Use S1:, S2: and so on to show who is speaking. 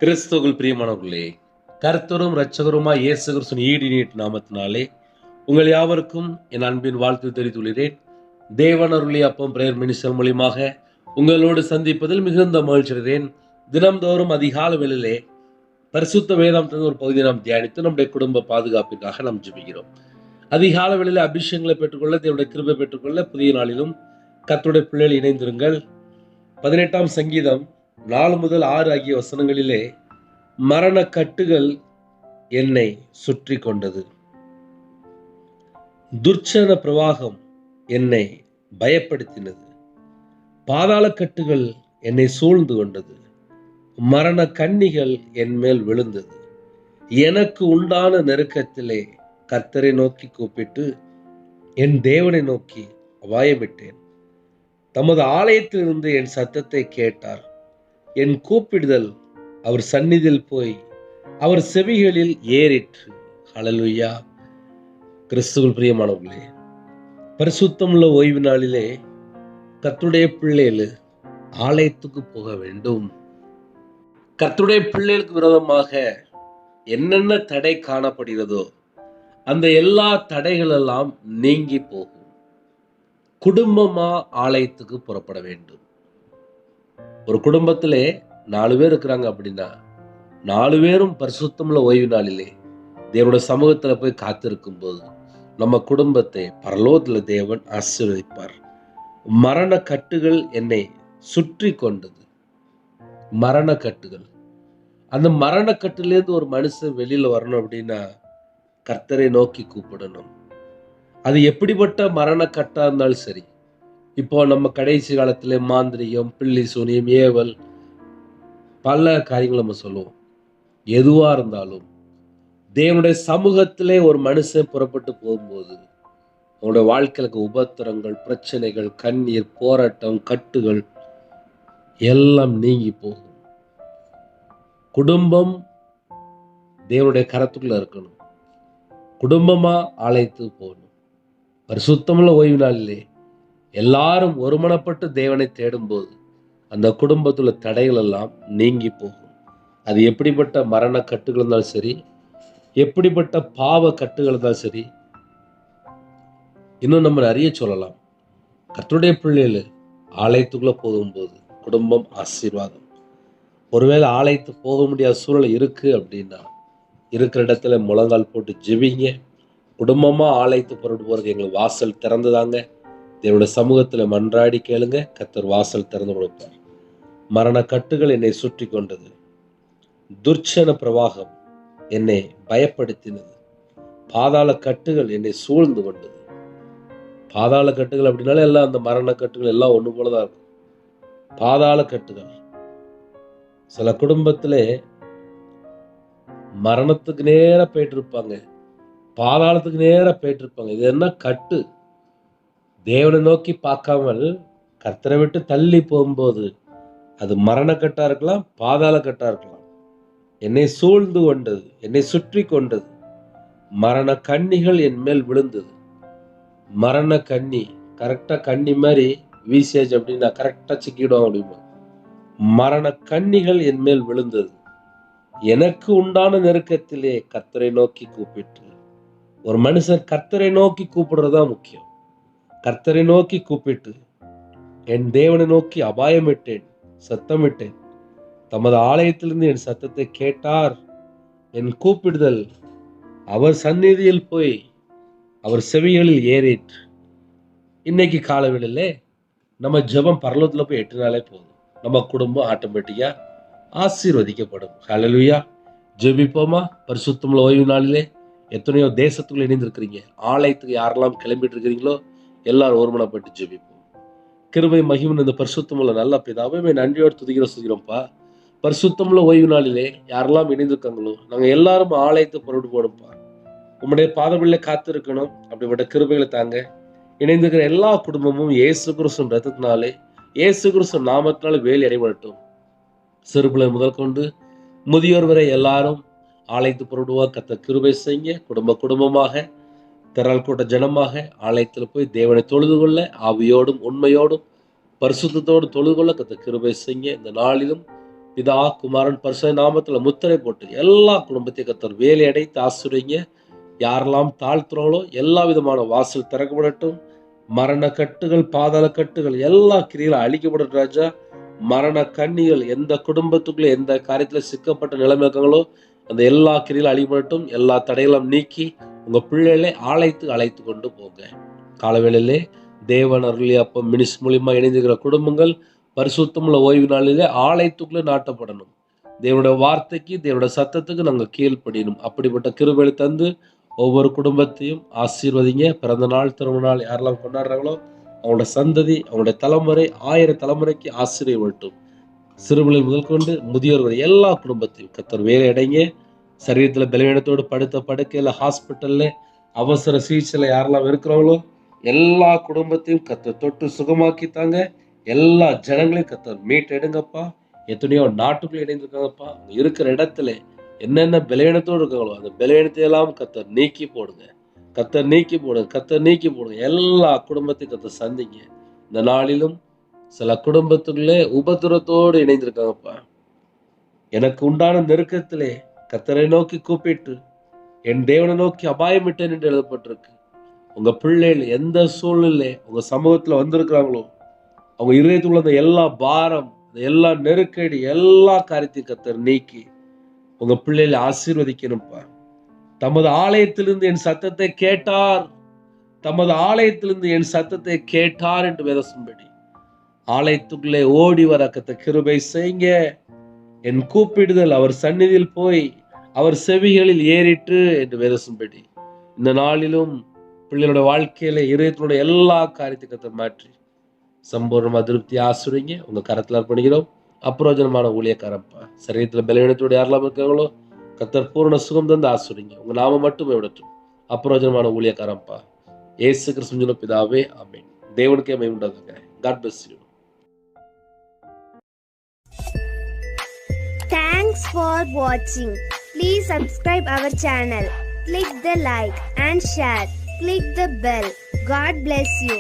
S1: கிறிஸ்துவுக்குள் பிரியமானவர்களே, கர்த்தரும் இரட்சகருமாய் இயேசு கிறிஸ்துவின் ஈடு நாமத்தினாலே உங்கள் யாவருக்கும் என் அன்பின் வாழ்த்து தெரிவித்துள்ளேன். தேவன் அருளிய அப்பம் பிரேயர் மினிஸ்டர் மூலியமாக உங்களோடு சந்திப்பதில் மிகுந்த மகிழ்ச்சி அடைகிறேன். தினம்தோறும் அதிகால வேளையிலே பரிசுத்த வேதாந்தத்தின் ஒரு பகுதியை நாம் தியானித்து நம்முடைய குடும்ப பாதுகாப்பிற்காக நாம் ஜெபிக்கிறோம். அதிகால வேளையிலே அபிஷேகங்களை பெற்றுக்கொள்ள, தேவனுடைய கிருபை பெற்றுக்கொள்ள புதிய நாளிலும் கர்த்தருடைய பிள்ளைகள் இணைந்திருங்கள். 18ஆம் சங்கீதம் 4 முதல் 6 ஆகிய வசனங்களிலே, மரண கட்டுகள் என்னை சுற்றி கொண்டது, துர்ச்சன பிரவாகம் என்னை பயப்படுத்தினது, பாதாள கட்டுகள் என்னை சூழ்ந்து கொண்டது, மரண கண்ணிகள் என் மேல் விழுந்தது. எனக்கு உண்டான நெருக்கத்திலே கர்த்தரை நோக்கி கூப்பிட்டு என் தேவனை நோக்கி அபாயமிட்டேன். தமது ஆலயத்திலிருந்து என் சத்தத்தை கேட்டார். என் கூப்பிடுதல் அவர் சந்நிதியில் போய் அவர் செவிகளில் ஏறிற்று. ஹல்லேலூயா. கிறிஸ்துவுக்குள் பிரியமானவர்களே, பரிசுத்தமுள்ள ஓய்வு நாளிலே கர்த்தருடைய பிள்ளைகள் ஆலயத்துக்கு போக வேண்டும். கர்த்தருடைய பிள்ளைகளுக்கு விரோதமாக என்னென்ன தடை காணப்படுகிறதோ அந்த எல்லா தடைகள் எல்லாம் நீங்கி போகும். குடும்பமா ஆலயத்துக்கு புறப்பட வேண்டும். ஒரு குடும்பத்திலே 4 பேர் இருக்கிறாங்க அப்படின்னா 4 பேரும் பரிசுத்தமுள்ள ஓய்வு நாளிலே தேவனுடைய சமூகத்துல போய் காத்திருக்கும் போது நம்ம குடும்பத்தை பரலோகத்துல தேவன் ஆசீர்வதிப்பார். மரண கட்டுகள் என்னை சுற்றி கொண்டது. மரண கட்டுகள். அந்த மரண கட்டுலேருந்து ஒரு மனுஷன் வெளியில வரணும் அப்படின்னா கர்த்தரை நோக்கி கூப்பிடணும். அது எப்படிப்பட்ட மரண கட்டா இருந்தாலும் சரி. இப்போ நம்ம கடைசி காலத்துல மாந்திரிகம், பில்லி சூனியம், ஏவல், பல காரியங்கள் நம்ம சொல்லுவோம். எதுவா இருந்தாலும் தேவனுடைய சமூகத்திலே ஒரு மனுஷன் புறப்பட்டு போகும்போது அவனுடைய வாழ்க்கையில உபத்திரங்கள், பிரச்சனைகள், கண்ணீர், போராட்டம், கட்டுகள் எல்லாம் நீங்கி போகும். குடும்பம் தேவனுடைய கரத்துக்குள்ள இருக்கணும். குடும்பமா ஆலயத்துக்கு போகணும். பரிசுத்தமுள்ள ஓய்வு நாளிலே எல்லாரும் ஒருமனப்பட்டு தேவனை தேடும்போது அந்த குடும்பத்துல தடைகள் எல்லாம் நீங்கி போகும். அது எப்படிப்பட்ட மரண கட்டுகள் இருந்தாலும் சரி, எப்படிப்பட்ட பாவ கட்டுகள் இருந்தாலும் சரி. இன்னும் நம்ம நிறைய சொல்லலாம். கர்த்தருடைய பிள்ளைகள் ஆலயத்துக்குள்ள போகும்போது குடும்பம் ஆசீர்வாதம். ஒருவேளை ஆலயத்துக்கு போக முடியாத சூழல் இருக்கு அப்படின்னா இருக்கிற இடத்துல முழங்கால் போட்டு ஜெபிங்க. குடும்பமா ஆலயத்துக்கு புறப்பட்டு போறதுக்கு எங்களுக்கு வாசல் திறந்துதாங்க. தேவனுடைய சமூகத்துல மன்றாடி கேளுங்க. கர்த்தர் வாசல் திறந்து கொடுப்பார். மரண கட்டுகள் என்னை சுற்றி கொண்டது, துர்ச்சன பிரவாகம் என்னை பயப்படுத்தினது, பாதாள கட்டுகள் என்னை சூழ்ந்து கொண்டது. பாதாள கட்டுகள் அப்படின்னாலே எல்லாம் அந்த மரண கட்டுகள் எல்லாம் ஒண்ணு போலதான் இருக்கும். பாதாள கட்டுகள். சில குடும்பத்திலே மரணத்துக்கு நேரா போயிட்டு இருப்பாங்க, பாதாளத்துக்கு நேரா போயிட்டு இருப்பாங்க. இது என்ன கட்டு? தேவனை நோக்கி பார்க்காமல் கர்த்தரை விட்டு தள்ளி போகும்போது அது மரண கட்டா இருக்கலாம், பாதாள கட்டா இருக்கலாம். என்னை சூழ்ந்து கொண்டது, என்னை சுற்றி கொண்டது, மரண கண்ணிகள் என் மேல் விழுந்தது. மரண கண்ணி கரெக்டா கண்ணி மாதிரி வீசேஜ் அப்படின்னா கரெக்டா சிக்கிடுவாங்க அப்படிமா. மரண கண்ணிகள் என் மேல் விழுந்தது. எனக்கு உண்டான நெருக்கத்திலே கர்த்தரை நோக்கி கூப்பிட்டு. ஒரு மனுஷன் கர்த்தரை நோக்கி கூப்பிடுறதா முக்கியம். கர்த்தரை நோக்கி கூப்பிட்டு என் தேவனை நோக்கி அபாயமிட்டேன், சத்தமிட்டேன். தமது ஆலயத்திலிருந்து என் சத்தத்தை கேட்டார். என் கூப்பிடுதல் அவர் சந்நிதியில் போய் அவர் செவிகளில் ஏறிற்று. இன்னைக்கு காலவெளியிலே நம்ம ஜெபம் பரலோகத்துல போய் எட்டினாலே போதும். நம்ம குடும்பம் ஆட்டோமேட்டிக்கா ஆசீர்வதிக்கப்படும். ஹல்லேலூயா. ஜெபிப்போமா? பரிசுத்தமுள்ள ஓய்வு நாளிலே எத்தனையோ தேசத்துக்குள்ள இணைந்திருக்கிறீங்க. ஆலயத்துக்கு யாரெல்லாம் கிளம்பிட்டு இருக்கிறீங்களோ எல்லாரும் ஒருமனப்பட்டு ஜெபிப்போம். கிருபை மகிமை இந்த பரிசுத்தமுள்ள நல்ல பிதாவே நன்றியோடு துதிக்கிறோம்ப்பா. பரிசுத்தமுள்ள ஓய்வு நாளிலே யாரெல்லாம் இணைந்திருக்காங்களோ நாங்க எல்லாரும் ஆலயத்துக்கு புறப்பட்டு போகணும்ப்பா. உம்முடைய பாதங்களிலே காத்திருக்கணும். அப்படிப்பட்ட கிருபைகளை தாங்க. இணைந்திருக்கிற எல்லா குடும்பமும் இயேசு கிறிஸ்துவின் ரத்தத்தினாலே, இயேசு கிறிஸ்துவின் நாமத்தினாலே வேலி அடைபடட்டும். சிறுபிள்ளை முதல் கொண்டு முதியோர் வரை எல்லாரும் ஆலயத்துக்கு புறப்படுவா. கர்த்தர் கிருபை செய்யுங்க. குடும்பமாக திரள் கூட்ட ஜனமாக ஆலயத்தில் போய் தேவனை தொழுது கொள்ள ஆவியோடும் உண்மையோடும் பரிசுத்தத்தோடு தொழுது கொள்ள கர்த்தர் கிருபை செய்யுங்க. இந்த நாளிலும் பிதா குமாரன் பரிசுத்த நாமத்துல முத்திரை போட்டு எல்லா குடும்பத்தையும் கர்த்தர் வேலை அடைத்து ஆசீர்வதிங்க. யாரெல்லாம் தாழ்த்துறாங்களோ எல்லா விதமான வாசல் திறக்கப்படட்டும். மரண கட்டுகள், பாதாள கட்டுகள் எல்லா கிரியிலும் அழிக்கப்படட்டும் ராஜா. மரண கண்ணிகள் எந்த குடும்பத்துக்குள்ள எந்த காரியத்துல சிக்கப்பட்ட நிலைமை இருக்காங்களோ அந்த எல்லா கிரியிலும் அழிக்கப்படட்டும். எல்லா தடைகளும் நீக்கி உங்க பிள்ளைகளை அழைத்து கொண்டு போங்க. காலவேளையிலே தேவன் அருளிய அப்பம் மினிஸ் மூலியமா இணைந்திருக்கிற குடும்பங்கள் பரிசுத்தமுள்ள ஓய்வு நாளிலே ஆலயத்துக்குள்ளே நாட்டப்படணும். தேவனுடைய வார்த்தைக்கு, தேவனுடைய சத்தத்துக்கு நாங்கள் கீழ்ப்படியணும். அப்படிப்பட்ட கிருபையை தந்து ஒவ்வொரு குடும்பத்தையும் ஆசீர்வதிங்க. பிறந்த நாள், திருமண நாள் யாரெல்லாம் கொண்டாடுறாங்களோ அவங்களோட சந்ததி, அவங்களுடைய தலைமுறை 1000 தலைமுறைக்கு ஆசீர்வதிக்கட்டும். சிறுபிள்ளைகள் முதல் கொண்டு முதியோர்கள் எல்லா குடும்பத்தையும் கர்த்தர் வேலை அடைங்க. சரீரத்தில் பலவீனத்தோடு படுத்த படுக்கையில், ஹாஸ்பிட்டல்ல, அவசர சிகிச்சையில் யாரெல்லாம் இருக்கிறாங்களோ எல்லா குடும்பத்தையும் கர்த்தர் தொட்டு சுகமாக்கித்தாங்க. எல்லா ஜனங்களையும் கர்த்தர் மீட்டெடுங்கப்பா. எத்தனையோ நாட்டுக்குள்ள இணைந்திருக்காங்கப்பா. இருக்கிற இடத்துல என்னென்ன பலவீனத்தோடு இருக்காங்களோ அந்த பலவீனத்தை எல்லாம் கர்த்தர் நீக்கி போடுங்க. கர்த்தர் நீக்கி போடுங்க. எல்லா குடும்பத்தையும் கர்த்தர் சந்திங்க. இந்த நாளிலும் சில குடும்பத்துக்குள்ளே உபத்திரத்தோடு இணைந்திருக்காங்கப்பா. எனக்கு உண்டான நெருக்கத்திலே கர்த்தரை நோக்கி கூப்பிட்டு என் தேவனை நோக்கி அபாயமிட்டேன் என்று எழுதப்பட்டிருக்கு. உங்க பிள்ளைகள் எந்த சூழ்நிலை உங்க சமூகத்துல வந்திருக்கிறாங்களோ அவங்க இதயத்துள்ள அந்த எல்லா பாரம், எல்லா நெருக்கடி, எல்லா காரியத்தையும் கர்த்தர் நீக்கி உங்க பிள்ளைகளை ஆசீர்வதிக்கணும்ப்பா. தமது ஆலயத்திலிருந்து என் சத்தத்தை கேட்டார் என்று வேதசும்படி ஆலயத்துக்குள்ளே ஓடி வர கர்த்தர் கிருபை செய்யுங்க. என் கூப்பிடுதல் அவர் சந்நிதியில் போய் அவர் செவிகளில் ஏறிற்று என்று வேதசும்படி இந்த நாளிலும் பிள்ளைகளோட வாழ்க்கையில இதயத்தினுடைய எல்லா காரியத்தை கர்த்தர் மாற்றி சம்பூர்ணமா திருப்தி ஆசுரிங்க. உங்க கரத்துல அர்ப்பணிக்கிறோம். அப்பிரயோஜனமான ஊழியக்காரப்பா. சரீரத்துல பலவீனத்தோடு யாரெல்லாம் இருக்காங்களோ கர்த்தர் பூர்ண சுகம் தந்து ஆசுரிங்க. உங்க நாம மட்டுமே விடட்டும். அப்பிரயோஜனமான ஊழியக்காரப்பா. இயேசு கிறிஸ்துவின் பிதாவே, ஆமென். தேவனுக்கே மகிமை உண்டாகுக. God bless you.
S2: Thanks for watching. Please subscribe our channel. Click the like and share. Click the bell. God bless you.